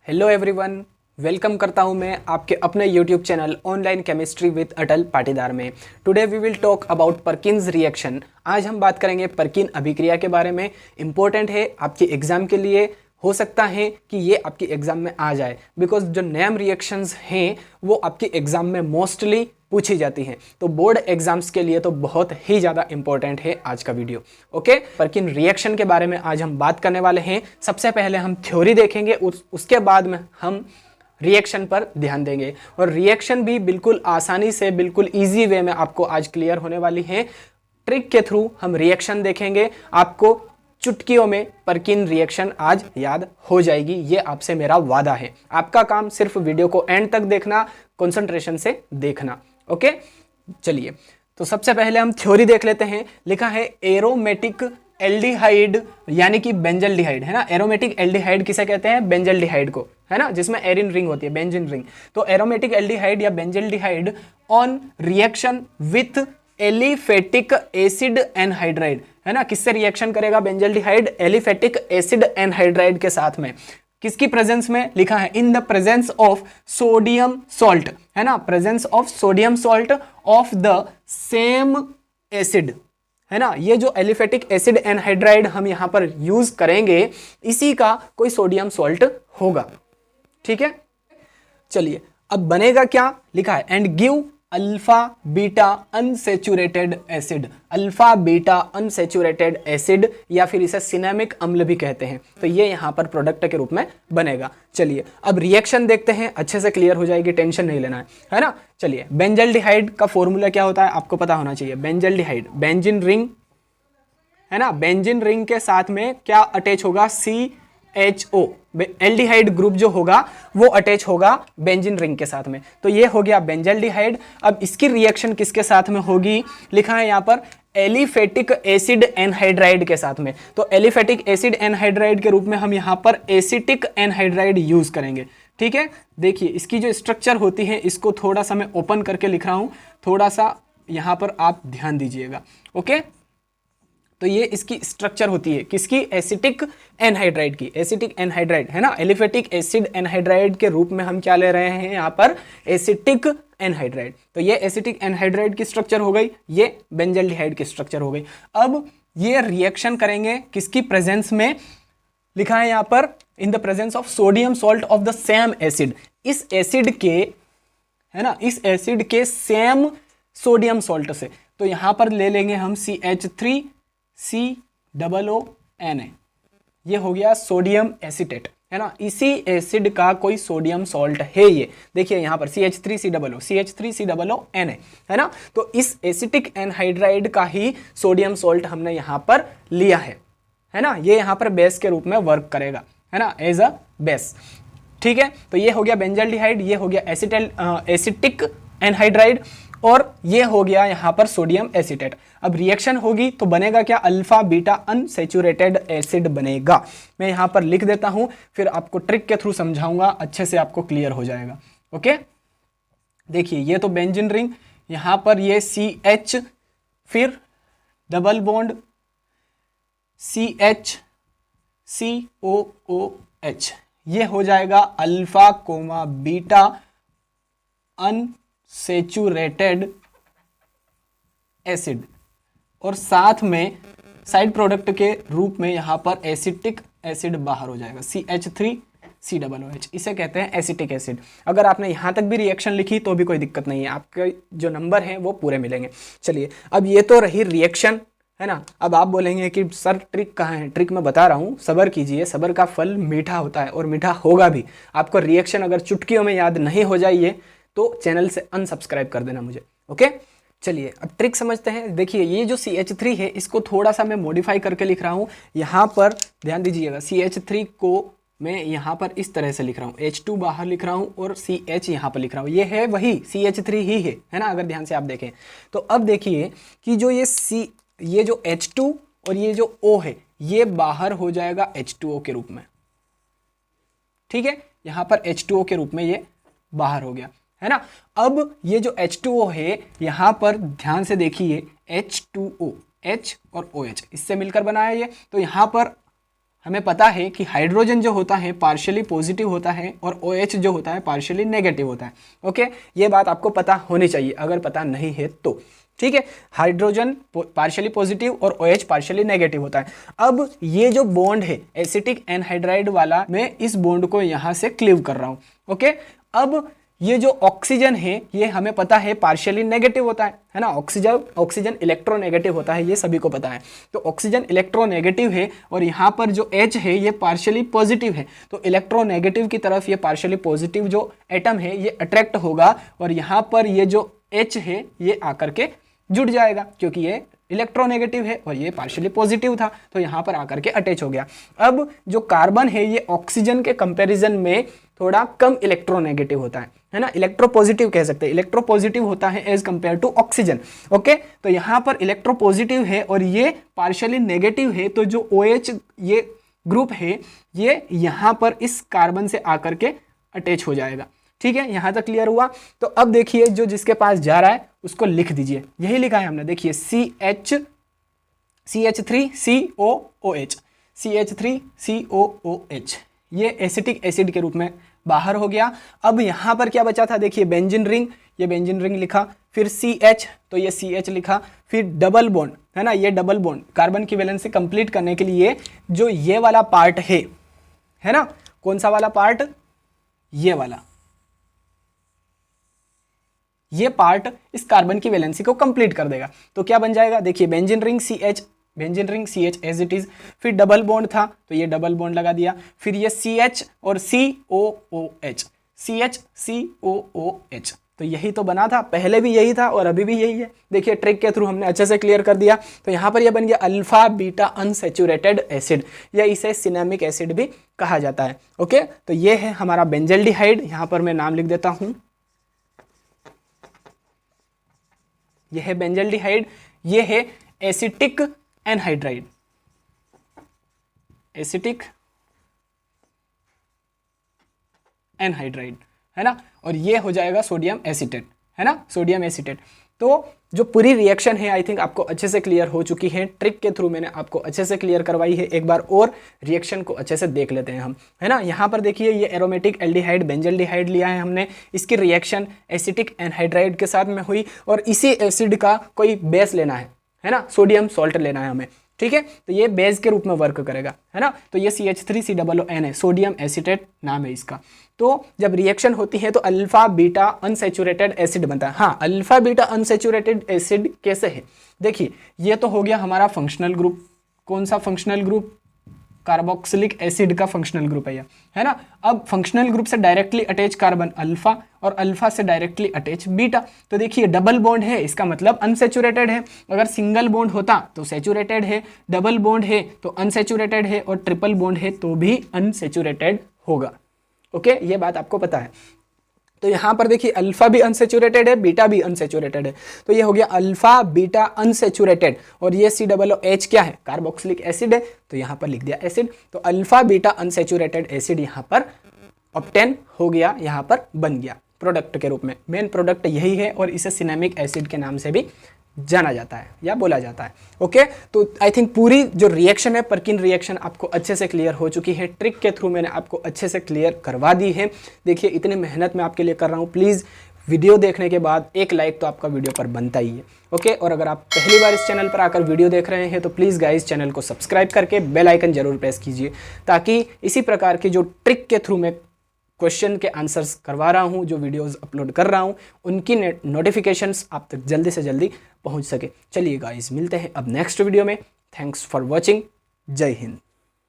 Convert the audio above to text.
Hello everyone, welcome करता हूं मैं आपके अपने YouTube channel online chemistry with Atal Patidar में। Today we will talk about Perkin's reaction. आज हम बात करेंगे पर्किन अभिक्रिया के बारे में। इम्पोर्टेंट है आपके एग्जाम के लिए, हो सकता है कि ये आपकी एग्जाम में आ जाए बिकॉज जो नैम रिएक्शंस हैं वो आपके एग्जाम में मोस्टली पूछी जाती हैं। तो बोर्ड एग्जाम्स के लिए तो बहुत ही ज़्यादा इंपॉर्टेंट है आज का वीडियो। ओके, पर्किन रिएक्शन के बारे में आज हम बात करने वाले हैं। सबसे पहले हम थ्योरी देखेंगे, उसके बाद में हम रिएक्शन पर ध्यान देंगे और रिएक्शन भी बिल्कुल आसानी से, बिल्कुल इजी वे में आपको आज क्लियर होने वाली है। ट्रिक के थ्रू हम रिएक्शन देखेंगे, आपको चुटकियों में पर्किन रिएक्शन आज याद हो जाएगी, ये आपसे मेरा वादा है। आपका काम सिर्फ वीडियो को एंड तक देखना, कंसंट्रेशन से देखना। ओके, चलिए तो सबसे पहले हम थ्योरी देख लेते हैं। लिखा है एरोमेटिक एल्डिहाइड यानी कि बेंजल्डिहाइड, है ना। एरोमेटिक एल्डिहाइड किसे कहते हैं? बेंजल्डिहाइड को, है ना, जिसमें एरिन रिंग होती है, बेंजीन रिंग। तो एरोमेटिक एल्डिहाइड या benzaldehyde on reaction with aliphatic acid anhydride, है ना। किससे रिएक्शन करेगा बेंजल्डिहाइड? एलिफेटिक एसिड एनहाइड्राइड के साथ में। किसकी प्रेजेंस में? लिखा है in the presence of sodium salt, है ना, presence of sodium salt of the same acid, है ना। ये जो एलिफेटिक एसिड एनहाइड्राइड हम यहां पर यूज करेंगे, इसी का कोई सोडियम सॉल्ट होगा, ठीक है। चलिए अब बनेगा क्या? लिखा है and give alpha beta unsaturated acid. Alpha beta unsaturated acid या फिर इसे सिनेमिक अम्ल भी कहते हैं। तो ये यहां पर प्रोडक्ट के रूप में बनेगा। चलिए अब रिएक्शन देखते हैं, अच्छे से क्लियर हो जाएगी, टेंशन नहीं लेना है ना। चलिए, बेंजल्डिहाइड का फॉर्मूला क्या होता है आपको पता होना चाहिए। बेंजल्डिहाइड बेंजीन रिंग, है ना, बेंजीन रिंग के साथ में क्या अटैच होगा? CHO, एल्डिहाइड ग्रुप जो होगा वो अटैच होगा बेंजीन रिंग के साथ में। तो ये हो गया बेंजल्डिहाइड। अब इसकी रिएक्शन किसके साथ में होगी? लिखा है यहां पर एलिफेटिक एसिड एनहाइड्राइड के साथ में। तो एलिफेटिक एसिड एनहाइड्राइड के रूप में हम यहां पर एसिटिक एनहाइड्राइड यूज करेंगे, ठीक है। देखिए इसकी जो स्ट्रक्चर होती है, इसको थोड़ा सा मैं ओपन करके लिख रहा हूं, थोड़ा सा यहां पर आप ध्यान दीजिएगा। ओके, तो ये इसकी स्ट्रक्चर होती है किसकी? एसिटिक एनहाइड्राइड की। एसिटिक एनहाइड्राइड, है ना, एलिफेटिक एसिड एनहाइड्राइड के रूप में हम क्या ले रहे हैं यहाँ पर? Acetic anhydride. तो ये एसिटिक एनहाइड्राइड की स्ट्रक्चर हो गई, ये बेंजल्डिहाइड की स्ट्रक्चर हो गई। अब ये रिएक्शन करेंगे किसकी प्रेजेंस में? लिखा है यहाँ पर in the presence of sodium salt of the same acid. इस एसिड के, है ना, इस एसिड के सेम सोडियम सॉल्ट से। तो यहां पर ले लेंगे हम CH3COONA, ये हो गया सोडियम एसीटेट, है ना। इसी एसिड का कोई सोडियम सॉल्ट है ये। देखिए यहां पर CH3COONA, है ना। तो इस एसिटिक एनहाइड्राइड का ही सोडियम सॉल्ट हमने यहां पर लिया है ना। ये यहां पर बेस के रूप में वर्क करेगा, है ना, एज अ बेस, ठीक है। तो ये हो गया बेंजल्डिहाइड, ये हो गया एसिटिक एनहाइड्राइड, और ये हो गया यहां पर सोडियम एसीटेट। अब रिएक्शन होगी तो बनेगा क्या? अल्फा बीटा अनसेचुरेटेड एसिड बनेगा। मैं यहां पर लिख देता हूं, फिर आपको ट्रिक के थ्रू समझाऊंगा, अच्छे से आपको क्लियर हो जाएगा। ओके, देखिए ये तो बेंजीन रिंग, यहां पर ये CH, फिर डबल बॉन्ड CH, ये हो जाएगा alpha comma beta unsaturated acid, और साथ में साइड प्रोडक्ट के रूप में यहां पर एसिटिक एसिड बाहर हो जाएगा, CH3COOH, इसे कहते हैं एसिटिक एसिड। अगर आपने यहां तक भी रिएक्शन लिखी तो भी कोई दिक्कत नहीं है, आपके जो नंबर हैं वो पूरे मिलेंगे। चलिए अब ये तो रही रिएक्शन, है ना। अब आप बोलेंगे कि सर ट्रिक कहाँ है? ट्रिक मैं बता रहा हूँ, सब्र कीजिए, सब्र का फल मीठा होता है और मीठा होगा भी। आपको रिएक्शन अगर चुटकियों में याद नहीं हो जाइए तो चैनल से अनसब्सक्राइब कर देना मुझे। ओके, चलिए अब ट्रिक समझते हैं। देखिए ये जो CH3 है, इसको थोड़ा सा मैं मॉडिफाई करके लिख रहा हूँ। यहाँ पर ध्यान दीजिएगा, CH3 को मैं यहाँ पर इस तरह से लिख रहा हूँ, H2 बाहर लिख रहा हूँ और CH यहाँ पर लिख रहा हूँ। ये है वही CH3 ही है ना, अगर ध्यान से आप देखें तो। अब देखिए कि जो ये जो H2 और ये जो O है, ये बाहर हो जाएगा H2O के रूप में, ठीक है। यहाँ पर H2O के रूप में ये बाहर हो गया, है ना। अब ये जो H2O है, यहां पर ध्यान से देखिए H2O, H और OH इससे मिलकर बनाया ये। तो यहां पर हमें पता है कि हाइड्रोजन जो होता है पार्शियली पॉजिटिव होता है और OH जो होता है पार्शियली नेगेटिव होता है। ओके, ये बात आपको पता होनी चाहिए, अगर पता नहीं है तो। ठीक है, हाइड्रोजन पार्शियली पॉजिटिव और OH पार्शियली नेगेटिव होता है। अब ये जो बॉन्ड है एसिटिक एनहाइड्राइड वाला, मैं इस बॉन्ड को यहाँ से क्लीव कर रहा हूँ। ओके, अब ये जो ऑक्सीजन है ये हमें पता है पार्शियली नेगेटिव होता है ना। ऑक्सीजन इलेक्ट्रोनेगेटिव होता है, ये सभी को पता है। तो ऑक्सीजन इलेक्ट्रोनेगेटिव है और यहाँ पर जो H है ये पार्शियली पॉजिटिव है, तो इलेक्ट्रोनेगेटिव की तरफ ये पार्शियली पॉजिटिव जो एटम है ये अट्रैक्ट होगा और यहाँ पर ये जो H है ये आकर के जुड़ जाएगा, क्योंकि ये इलेक्ट्रोनेगेटिव है और ये पार्शियली पॉजिटिव था, तो यहाँ पर आकर के अटैच हो गया। अब जो कार्बन है ये ऑक्सीजन के कंपैरिजन में थोड़ा कम इलेक्ट्रोनेगेटिव होता है ना, इलेक्ट्रोपॉजिटिव कह सकते हैं, इलेक्ट्रोपॉजिटिव होता है as compare to oxygen. Okay, तो यहाँ पर इलेक्ट्रोपॉजिटिव है और ये पार्शियली नेगेटिव है, तो जो OH ये ग्रुप है ये यहाँ पर इस कार्बन से आकर के अटैच हो जाएगा। ठीक है, यहाँ तक क्लियर हुआ। तो अब देखिए जो जिसके पास जा रहा है उसको लिख दीजिए, यही लिखा है हमने, देखिए CH3COOH, CH3COOH, ये एसिटिक एसिड के रूप में बाहर हो गया। अब यहाँ पर क्या बचा था, देखिए बेंजीन रिंग, ये बेंजीन रिंग लिखा, फिर CH, तो ये CH लिखा, फिर डबल बॉन्ड है ना, ये डबल बॉन्ड कार्बन की वैलेंसी कंप्लीट करने के लिए जो ये वाला पार्ट है ना, कौन सा वाला पार्ट, ये वाला, ये पार्ट इस कार्बन की वैलेंसी को कंप्लीट कर देगा। तो क्या बन जाएगा, देखिए benzene ring CH as it is, फिर डबल बॉन्ड था तो ये डबल बॉन्ड लगा दिया, फिर ये CH और COOH, CH तो यही तो बना था, पहले भी यही था और अभी भी यही है। देखिए ट्रिक के थ्रू हमने अच्छे से क्लियर कर दिया। तो यहाँ पर ये बन गया अल्फा बीटा अनसैचुरेटेड एसिड, या इसे सिनेमिक एसिड भी कहा जाता है। ओके, तो ये है हमारा बेंजल्डिहाइड, यहाँ पर मैं नाम लिख देता हूँ, ये है बेंजल्डिहाइड, ये है एसिटिक एनहाइड्राइड, एसिटिक एनहाइड्राइड है ना, और ये हो जाएगा सोडियम एसीटेट है ना, सोडियम एसीटेट। तो जो पूरी रिएक्शन है आई थिंक आपको अच्छे से क्लियर हो चुकी है, ट्रिक के थ्रू मैंने आपको अच्छे से क्लियर करवाई है। एक बार और रिएक्शन को अच्छे से देख लेते हैं हम, है ना। यहाँ पर देखिए ये एरोमेटिक एल्डिहाइड बेंजल्डिहाइड लिया है हमने, इसकी रिएक्शन एसिटिक एनहाइड्राइड के साथ में हुई और इसी एसिड का कोई बेस लेना है ना, सोडियम सॉल्ट लेना है हमें। ठीक है, तो ये बेस के रूप में वर्क करेगा, है ना। तो ये CH3COON है, सोडियम एसीटेट नाम है इसका। तो जब रिएक्शन होती है तो अल्फा बीटा अनसैचुरेटेड एसिड बनता है। हाँ, अल्फा बीटा अनसैचुरेटेड एसिड कैसे है, देखिए ये तो हो गया हमारा फंक्शनल ग्रुप। कौन सा फंक्शनल ग्रुप, कार्बोक्सिलिक एसिड का फंक्शनल ग्रुप है ना। अब फंक्शनल ग्रुप से डायरेक्टली अटैच कार्बन अल्फा और अल्फा से डायरेक्टली अटैच बीटा, तो देखिए डबल बॉन्ड है, इसका मतलब अनसैचुरेटेड है। अगर सिंगल बॉन्ड होता तो सैचुरेटेड है, डबल बॉन्ड है तो अनसैचुरेटेड है, और ट्रिपल बॉन्ड है तो भी अनसैचुरेटेड होगा। ओके, ये बात आपको पता है। तो यहाँ पर देखिए अल्फा भी अनसैचुरेटेड है, बीटा भी अनसैचुरेटेड है, तो ये हो गया अल्फा बीटा अनसैचुरेटेड। और ये COOH क्या है, कार्बोक्सिलिक एसिड है, तो यहाँ पर लिख दिया एसिड। तो अल्फा बीटा अनसैचुरेटेड एसिड यहाँ पर ऑब्टेन हो गया, यहाँ पर बन गया प्रोडक्ट के रूप में। मेन प्रोडक्ट यही है और इसे सिनेमिक एसिड के नाम से भी जाना जाता है या बोला जाता है। ओके, तो आई थिंक पूरी जो रिएक्शन है, पर्किन रिएक्शन, आपको अच्छे से क्लियर हो चुकी है। ट्रिक के थ्रू मैंने आपको अच्छे से क्लियर करवा दी है। देखिए इतनी मेहनत मैं आपके लिए कर रहा हूँ, प्लीज़ वीडियो देखने के बाद एक लाइक तो आपका वीडियो पर बनता ही है। ओके, और अगर आप पहली बार इस चैनल पर आकर वीडियो देख रहे हैं तो प्लीज़ गाइस चैनल को सब्सक्राइब करके बेल आइकन जरूर प्रेस कीजिए, ताकि इसी प्रकार की जो ट्रिक के थ्रू मैं क्वेश्चन के आंसर्स करवा रहा हूँ, जो वीडियोस अपलोड कर रहा हूँ, उनकी नोटिफिकेशंस आप तक जल्दी से जल्दी पहुँच सके। चलिए गाइस, मिलते हैं अब नेक्स्ट वीडियो में। Thanks for watching. जय हिंद।